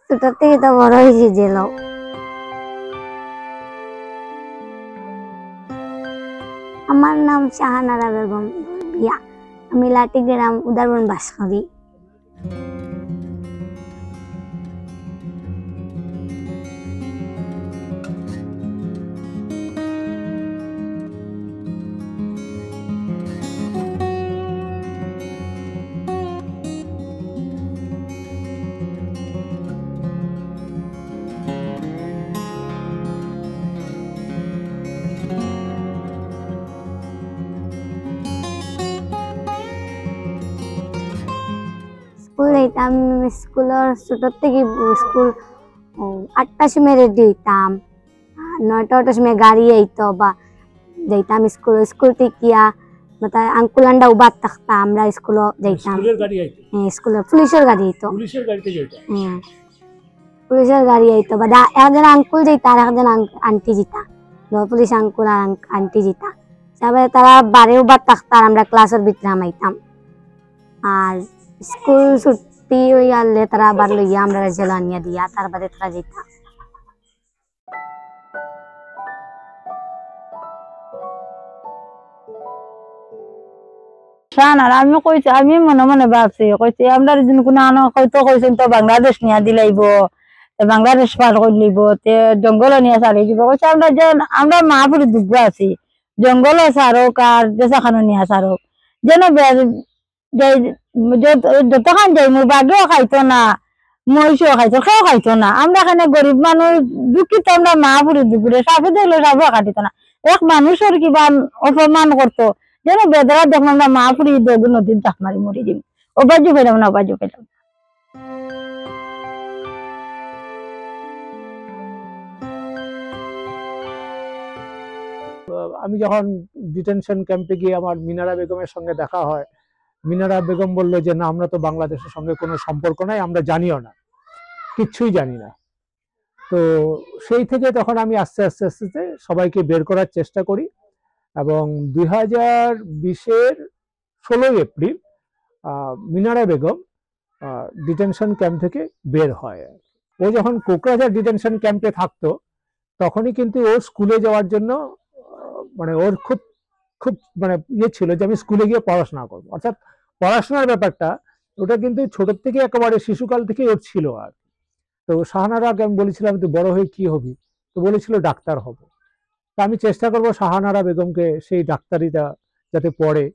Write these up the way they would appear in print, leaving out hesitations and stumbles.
ছোট থেকে তো বড় হয়েছি জেল। আমার নাম শাহানারা বেগম বিয়া। আমি লাঠিগ্রাম উদারবন বাস করি। স্কুল যাইতাম, স্কুলের ছোট থেকে স্কুল 8টার সময় রেডি হইতাম, 9টা-10টার সময় গাড়ি আইতো বা যাইতাম স্কুল থেকে আঙ্কুলান্ডা উবাদ থাকতাম, আমরা স্কুল যাইতাম। স্কুলের পুলিশের গাড়ি আইতো। হ্যাঁ, পুলিশের গাড়ি আইতো বা একজন আঙ্কুল যাইতা আর একজন আন্টি যেতা, পুলিশ আঙ্কুল আর আন্টি যেতা। তারপরে তারা বারে উবাদ থাকতাম, আমরা ক্লাসের ভিতরে আমাইতাম। আর স্কুল ছুটি হয়ে গেলে তারা আবার লইয়া আমরা জেল আনিয়া দিয়া তারপরে তারা যেতা। আর আমি কইছি, আমি মনে মনে ভাবছি, কইছি আমরা যদি কোনো হয়তো কইছেন তো বাংলাদেশ নিয়ে দিলাইব, বাংলাদেশ পার করে লইব, জঙ্গল নিয়ে সারি দিব। কইছে আমরা মাহপুরি দুগ্গ আছি, জঙ্গল সারক আর দেশাখানো নিয়ে সারক, যেন যতখান যাই মোর বাঘেও খাইতো না, মহিষও খাইতো, খেয়েও খাইতো না। আমরা এখানে গরিব মানুষ দুঃখিত, আমরা মাহপুরি দুপুরে সাপে দেখলে সাপে কাটিত না। এক মানুষের কিবা অপমান করতো, যেন বেদরা দেখলাম আমরা মাহপুরি নদীর জাপ মারি মরি দিম। অবাজ্য পেলাম না, অবাজ্য পেলাম। আমি যখন ডিটেনশন ক্যাম্পে গিয়ে আমার মিনারা বেগমের সঙ্গে দেখা হয়, মিনারা বেগম বললো যে না, আমরা তো বাংলাদেশের সঙ্গে কোনো সম্পর্ক নাই, আমরা জানিও না, কিচ্ছুই জানি না। তো সেই থেকে তখন আমি আস্তে আস্তে আস্তে সবাইকে বের করার চেষ্টা করি এবং 2020-এর 16 April Minara Begum detention camp থেকে বের হয়। ও যখন কোকরাঝার ডিটেনশন ক্যাম্পে থাকতো তখনই কিন্তু ও স্কুলে যাওয়ার জন্য মানে ওর খুব খুব মানে ইয়ে ছিল যে আমি স্কুলে গিয়ে পড়াশোনা করবো, অর্থাৎ পড়াশোনার ব্যাপারটা ওটা কিন্তু ছোট থেকে একেবারে শিশুকাল থেকে ওর ছিল। আর তো শাহানারাকে আমি বলেছিলাম তুই বড় হয়ে কি হবি, তো বলেছিল ডাক্তার হব। তা আমি চেষ্টা করবো শাহানারা বেগমকে সেই ডাক্তারিটা যাতে পড়ে।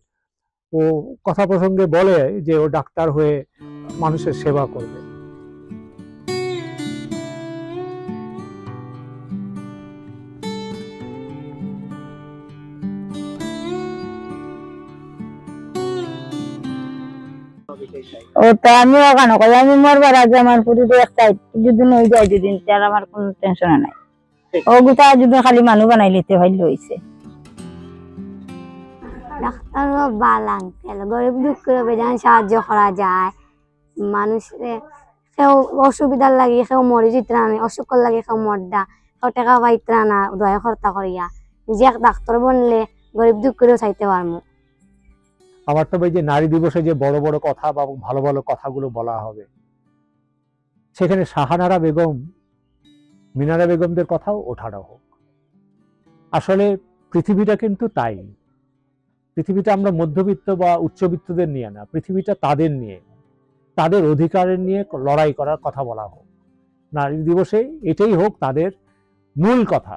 ও কথা প্রসঙ্গে বলে যে ও ডাক্তার হয়ে মানুষের সেবা করবে। ওটা আমি ওখানে কই, আমি মরবার আগে আমার পুরীতে একটা যদি নই যায় দুদিন, তার আমার কোনো টেনশন নাই। ও গোটা যদি খালি মানুষ বানাই লিতে ভাইল হইছে। ডাক্তার ভাল আঙ্কেল, গরিব দুঃখের বেজান সাহায্য করা যায়। মানুষের কেউ অসুবিধার লাগে কেউ মরি জিতরা না, অসুখর লাগে কেউ মরদা, কেউ টাকা পাইতরা না দয়া কর্তা করিয়া, যে এক ডাক্তার বনলে গরিব দুঃখেরও চাইতে পারবো। আমার তো এই যে নারী দিবসে যে বড় বড় কথা বা ভালো ভালো কথাগুলো বলা হবে, সেখানে শাহানারা বেগম মিনারা বেগমদের কথাও ওঠানো হোক। আসলে পৃথিবীটা কিন্তু তাই, পৃথিবীটা আমরা মধ্যবিত্ত বা উচ্চবিত্তদের নিয়ে না, পৃথিবীটা তাদের নিয়ে, তাদের অধিকারের নিয়ে লড়াই করার কথা বলা হোক। নারী দিবসে এটাই হোক তাদের মূল কথা।